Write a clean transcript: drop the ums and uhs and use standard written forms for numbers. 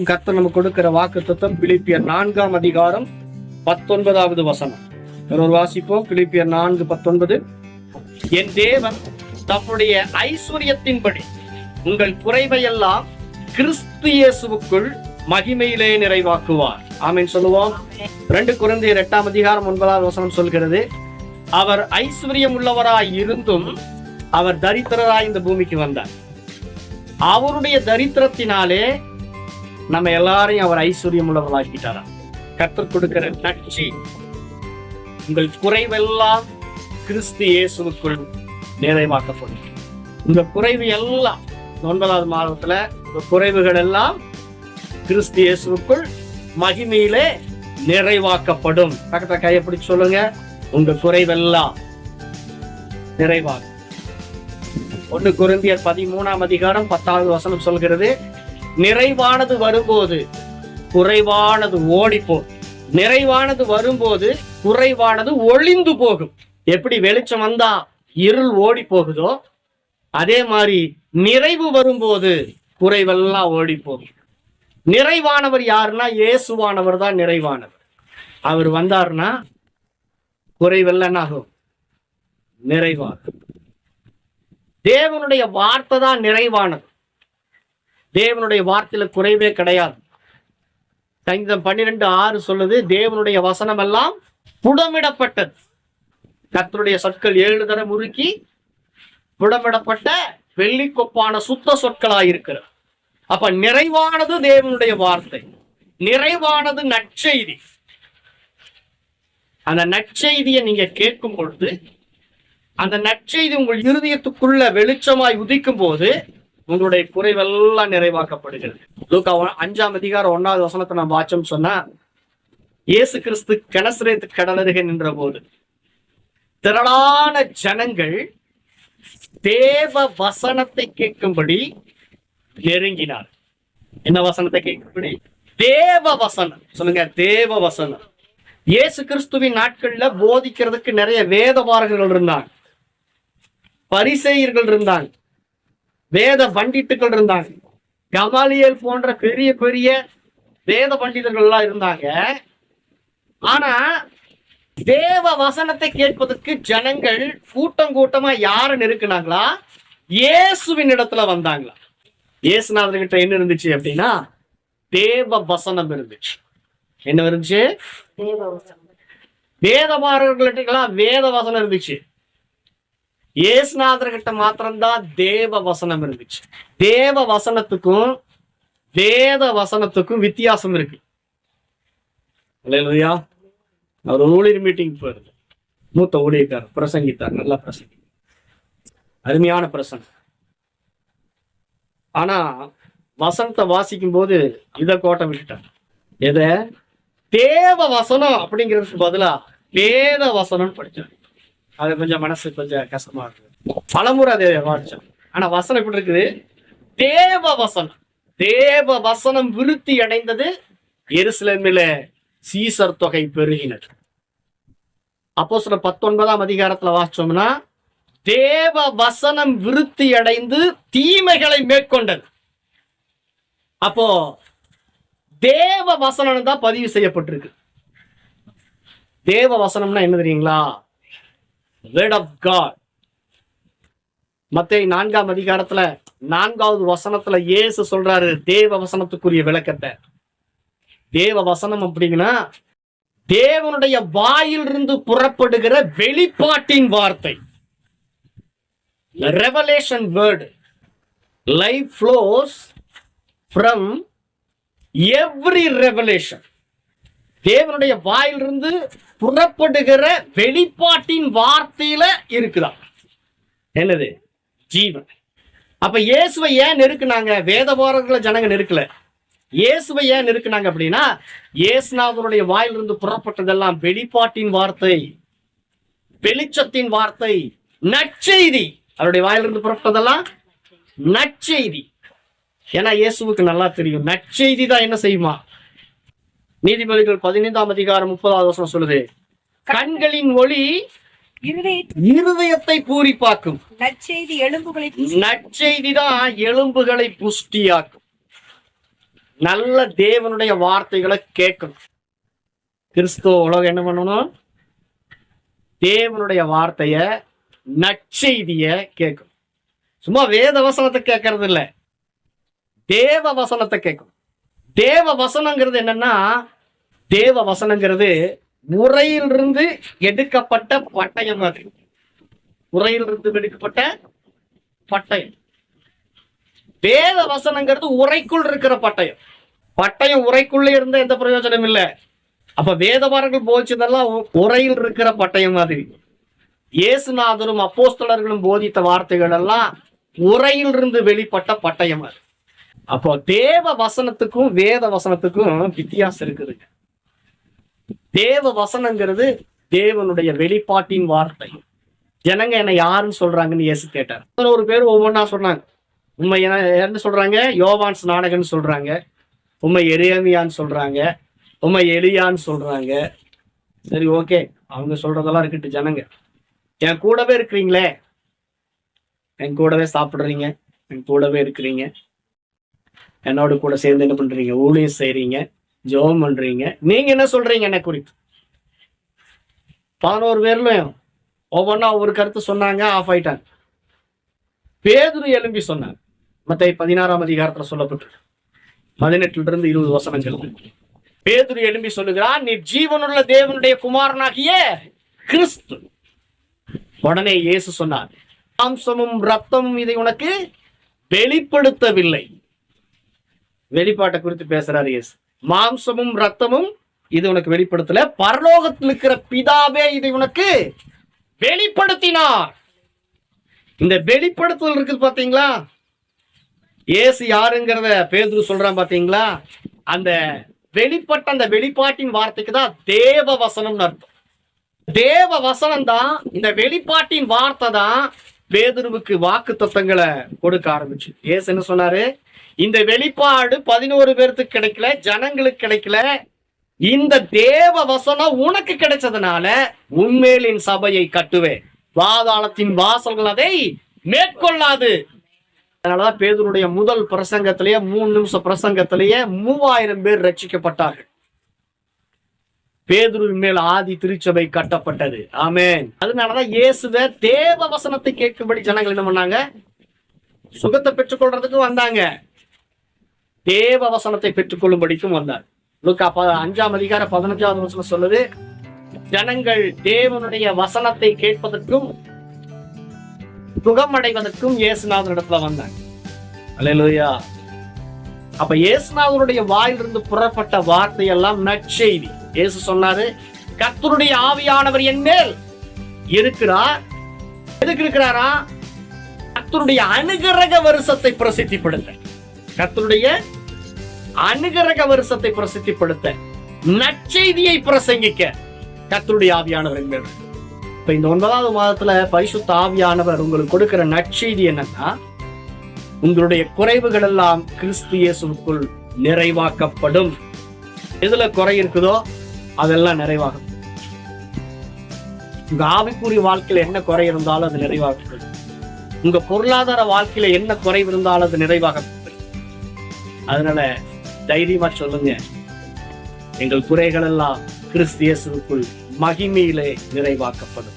கர்த்தர் நமக்கு கொடுக்கிற வாக்குத்தத்தம் பிலிப்பியர் 4ஆம் அதிகாரம் 19வது வசனம். ஒரு வாசிப்போம். பிலிப்பியர் 4:19. என் தேவன் தம்முடைய ஐஸ்வர்யத்தின்படி உங்கள் குறைவையெல்லாம் கிறிஸ்து இயேசுவுக்குள் மகிமையிலே நிறைவாக்குவார். ஆமென் சொல்லுவோம். 2 கொரிந்தியர் 8ஆம் அதிகாரம் 9வது வசனம் சொல்கிறது, அவர் ஐஸ்வர்யம் உள்ளவராய் இருந்தும் அவர் தரித்திரராய் இந்த பூமிக்கு வந்தார். அவருடைய தரித்திரத்தினாலே நம்ம எல்லாரையும் அவர் ஐஸ்வர்யம் உள்ளவர்களாக்கிட்டாராம். கர்த்தர் கொடுக்கிற நட்சி, உங்கள் குறைவெல்லாம் கிறிஸ்து இயேசுவுக்குள் நிறைவாக்கப்படும். உங்க குறைவு எல்லாம் 9வது மாதத்துல உங்க குறைவுகள் எல்லாம் கிறிஸ்து இயேசுவுக்குள் மகிமையிலே நிறைவாக்கப்படும். பக்கத்துல கையை பிடிச்சு சொல்லுங்க, உங்க குறைவெல்லாம் நிறைவாகும். 1 கொரிந்தியர் 13ஆம் அதிகாரம் 10வது வசனம் சொல்கிறது, நிறைவானது வரும்போது குறைவானது ஓடிப்போம், நிறைவானது வரும்போது குறைவானது ஒளிந்து போகும். எப்படி வெளிச்சம் வந்தா இருள் ஓடி போகுதோ, அதே மாதிரி நிறைவு வரும்போது குறைவெல்லாம் ஓடி போகும். நிறைவானவர் யாருன்னா இயேசுவானவர் தான் நிறைவானவர். அவர் வந்தாருன்னா குறைவெல்லாம் ஆகும், நிறைவாகும். தேவனுடைய வார்த்தை தான் நிறைவானது. தேவனுடைய வார்த்தையில குறைவே கிடையாது. சங்கீதம் 12:6 சொல்லுது, தேவனுடைய வசனம் எல்லாம் புடமிடப்பட்டது. கர்த்தருடைய சொற்கள் 7 தரம் உருக்கி புடமிடப்பட்ட வெள்ளிக்கொப்பான சுத்த சொற்களாயிருக்கிறது. அப்ப நிறைவானது தேவனுடைய வார்த்தை, நிறைவானது நற்செய்தி. அந்த நற்செய்தியை நீங்க கேட்கும் பொழுது, அந்த நற்செய்தி உங்கள் இருதயத்துக்குள்ள வெளிச்சமாய் உதிக்கும் போது உங்களுடைய குறைவெல்லாம் நிறைவாக்கப்படுகிறது. லூக்கா 5ஆம் அதிகாரம் 1வது வசனத்தை நான் வாச்சோம் சொன்னா, இயேசு கிறிஸ்து கெனசரேத்து கடலருகே நின்ற போது திரளான ஜனங்கள் தேவ வசனத்தை கேட்கும்படி நெருங்கினார். என்ன வசனத்தை கேட்கும்படி? தேவ வசனம். சொல்லுங்க, தேவ வசனம். இயேசு கிறிஸ்துவின் நாட்கள்ல போதிக்கிறதுக்கு நிறைய வேதபாரகர்கள் இருந்தாங்க, பரிசேயர்கள் இருந்தாங்க, வேத பண்டிட்டுகள் இருந்தாங்க, கமாலியேல் போன்ற பெரிய பெரிய வேத பண்டிதர்கள் எல்லாம் இருந்தாங்க. ஆனா தேவ வசனத்தை கேட்பதற்கு ஜனங்கள் கூட்டம் கூட்டமா யார நெருக்குனாங்களா? இயேசுவின் இடத்துல வந்தாங்களா? இயேசுநாதர்கிட்ட என்ன இருந்துச்சு அப்படின்னா தேவ வசனம் இருந்துச்சு. என்ன இருந்துச்சு? வேதபாரகர்கள்ட்ட வேத வசனம் இருந்துச்சு. இயேசுநாதர்கிட்ட மாத்திரம்தான் தேவ வசனம் இருந்துச்சு. தேவ வசனத்துக்கும் வேத வசனத்துக்கும் வித்தியாசம் இருக்கு. அல்லேலூயா. அவர் ஊழியர் மீட்டிங் போயிருது, மூத்த ஊழியக்காரர் பிரசங்கித்தார், நல்லா பிரசங்கி, அருமையான பிரசங்கம். ஆனா வசனத்தை வாசிக்கும் போது இதை கோட்டை விட்டுட்டார். எதை? தேவ வசனம் அப்படிங்கிறதுக்கு பதிலா வேத வசனம் படிச்சார். அது கொஞ்சம் மனசு கொஞ்சம் கஷ்டமா இருக்குது. பலமுறை அதை வாசிச்சோம். ஆனா வசனம் எப்படி இருக்குது? தேவ வசனம். தேவ வசனம் விருத்தி அடைந்தது, எருசலேமில சீசர் தொகை பெருகினது. அப்போஸ்தலர் 19ஆம் அதிகாரத்துல வாசிச்சோம்னா, தேவ வசனம் விருத்தி அடைந்து தீமைகளை மேற்கொண்டது. அப்போ தேவ வசனம் தான் பதிவு செய்யப்பட்டிருக்கு. தேவ வசனம்னா என்ன தெரியுங்களா? Word of God. மத்தேயு 4ஆம் அதிகாரத்துல 4வது வசனத்துல இயேசு சொல்றாரு தேவ வசனத்துக்குரிய விளக்கத்தை. தேவ வசனம் அப்படிங்கன்னா தேவனுடைய வாயிலிருந்து புறப்படுகிற வெளிப்பாட்டின் வார்த்தை. Revelation word. Life flows from every revelation. தேவனுடைய வாயிலிருந்து புறப்படுகிற வெளிப்பாட்டின் வார்த்தையில இருக்குதான் என்னது? ஜீவன். அப்ப இயேசுவை ஏன் நெருக்குனாங்க? வேதபாரகர்களை ஜனங்க நெருக்கல. இயேசுவை ஏன் நெருக்குனாங்க அப்படின்னா, இயேசுநாதருடைய வாயிலிருந்து புறப்பட்டதெல்லாம் வெளிப்பாட்டின் வார்த்தை, வெளிச்சத்தின் வார்த்தை, நற்செய்தி. அவருடைய வாயிலிருந்து புறப்பட்டதெல்லாம் நற்செய்தி. ஏன்னா இயேசுவுக்கு நல்லா தெரியும் நற்செய்தி தான் என்ன செய்யுமா. நீதிமொழிகள் 15ஆம் அதிகாரம் 30வது வசனம் சொல்லுது, கண்களின் ஒளி இருதயத்தை பூரிப்பாக்கும். நற்செய்தி தான் எலும்புகளை புஷ்டியாக்கும். நல்ல தேவனுடைய வார்த்தைகளை கேட்கணும். கிறிஸ்துவ உலகம் என்ன பண்ணணும்? தேவனுடைய வார்த்தைய, நற்செய்திய கேட்கணும். சும்மா வேத வசனத்தை கேட்கறது இல்ல, தேவ வசனத்தை கேட்கணும். தேவ வசனங்கிறது என்னன்னா, தேவ வசனங்கிறது உரையிலிருந்து எடுக்கப்பட்ட பட்டயம். அது உரையிலிருந்து எடுக்கப்பட்ட பட்டயம். வேத வசனங்கிறது உரைக்குள் இருக்கிற பட்டயம். பட்டயம் உரைக்குள்ள இருந்த எந்த பிரயோஜனம் இல்லை. அப்ப வேதவாரர்கள் போதிச்சதெல்லாம் உரையில் இருக்கிற பட்டயம் மாதிரி. இயேசுநாதரும் அப்போஸ்தலர்களும் போதித்த வார்த்தைகள் எல்லாம் உரையில் இருந்து வெளிப்பட்ட பட்டயம் அது. அப்போ தேவ வசனத்துக்கும் வேத வசனத்துக்கும் வித்தியாசம் இருக்குதுங்க. தேவ வசனங்கிறது தேவனுடைய வெளிப்பாட்டின் வார்த்தை. ஜனங்க என்ன யாருன்னு சொல்றாங்கன்னு இயேசு கேட்டார். ஒரு பேர் ஒவ்வொன்றா சொன்னாங்க. உண்மை என்ன சொல்றாங்க? யோவான்ஸ் நாடகன்னு சொல்றாங்க, உண்மை எரேமியான்னு சொல்றாங்க, உண்மை எலியான்னு சொல்றாங்க. சரி, ஓகே, அவங்க சொல்றதெல்லாம் இருக்கட்டு. ஜனங்க என் கூடவே இருக்கிறீங்களே, என் கூடவே சாப்பிடுறீங்க, என் கூடவே இருக்கிறீங்க, என்னோட கூட சேர்ந்து என்ன பண்றீங்க? ஊழியம் செய்றீங்க, ஜெபம் பண்றீங்க. நீங்க என்ன சொல்றீங்க என்ன குறித்து? 11 பேர்லயும் ஒவ்வொன்னா ஒவ்வொரு கருத்து சொன்னாங்க, ஆஃப் ஆயிட்டாங்க. பேதுரு எழும்பி சொன்னாங்க. மத்தேயு 16ஆம் அதிகாரத்துல சொல்லப்பட்டு 18 இருந்து 20 வசனங்கள். பேதுரு எழும்பி சொல்லுகிறான், நீ ஜீவனுள்ள தேவனுடைய குமாரனாகிய கிறிஸ்து. உடனே இயேசு சொன்னார், மாம்சமும் ரத்தமும் இதை உனக்கு வெளிப்படுத்தவில்லை. வெளிப்பாட்டை குறித்து பேசுறாரு இயேசு. மாம்சமும் ரத்தமும் இது உனக்கு வெளிப்படுத்தல, பரலோகத்தில் இருக்கிற பிதாவே இதை உனக்கு வெளிப்படுத்தினார். இந்த வெளிப்படுத்தல் இருக்குது பாத்தீங்களா? இயேசு யாருங்கிறத பேதுரு சொல்றான் பாத்தீங்களா? அந்த வெளிப்பட்ட அந்த வெளிப்பாட்டின் வார்த்தைக்கு தான் தேவ வசனம் அர்த்தம். தேவ வசனம் தான், இந்த வெளிப்பாட்டின் வார்த்தை தான் பேதுருவுக்கு வாக்கு தத்தங்களை கொடுக்க ஆரம்பிச்சு. இயேசு என்ன சொன்னாரு? இந்த வெளிப்பாடு 11 பேருக்கு கிடைக்கல, ஜனங்களுக்கு கிடைக்கல. இந்த தேவ வசனம் உனக்கு கிடைச்சதுனால உண்மையிலின் சபையை கட்டுவேன், பாதாளத்தின் வாசல்கள் அதை மேற்கொள்ளாது. அதனாலதான் பேதுருடைய முதல் பிரசங்கத்திலேயே 3 நிமிஷ பிரசங்கத்திலேயே 3000 பேர் ரட்சிக்கப்பட்டார்கள். பேதுருவின் மேல் ஆதி திருச்சபை கட்டப்பட்டது. ஆமென். அதனாலதான் இயேசுவை தேவ வசனத்தை கேட்கும்படி ஜனங்கள் என்ன பண்ணாங்க? சுகத்தை பெற்றுக்கொள்றதுக்கு வந்தாங்க, தேவ வசனத்தை பெற்றுக்கொள்ளும்படிக்கும் வந்தார். லூக்கா 5ஆம் அதிகாரம் 15வது வசனம் சொல்லுது, ஜனங்கள் தேவனுடைய வசனத்தை கேட்பதற்கும் சுகம் அடைவதற்கும் இயேசுநாதனிடத்துல வந்தாங்க. அல்லேலூயா. அப்ப இயேசுநாதனுடைய வாயிலிருந்து புறப்பட்ட வார்த்தை எல்லாம் நற்செய்தி. இயேசு சொன்னாரு, கர்த்தருடைய ஆவியானவர் என் மேல் இருக்கிறார். எதுக்கு இருக்கிறாரா? கர்த்தருடைய அனுகிரக வருஷத்தை பிரசித்திப்படுத்த, கர்த்தருடைய அனுகிரக வருஷத்தை பிரசித்திப்படுத்த, நற்செய்தியை பிரசங்கிக்க கர்த்தருடைய ஆவியானவர் என் மேல். இப்ப இந்த 9வது மாதத்துல பரிசுத்த ஆவியானவர் உங்களுக்கு கொடுக்கிற நற்செய்தி என்னன்னா, உங்களுடைய குறைவுகள் எல்லாம் கிறிஸ்து இயேசுவுக்குள் நிறைவாக்கப்படும். எதுல குறை இருக்குதோ அதெல்லாம் நிறைவாகும். உங்க ஆவிக்குரிய வாழ்க்கையில என்ன குறை இருந்தாலும் அது நிறைவாக்கப்படும். உங்க பொருளாதார வாழ்க்கையில என்ன குறைவு இருந்தாலும் அது நிறைவாக்கப்படும். அதனால தைரியமா சொல்லுங்க, எங்கள் குறைகள் எல்லாம் கிறிஸ்து இயேசுவுக்குள் மகிமையிலே நிறைவாக்கப்படும்.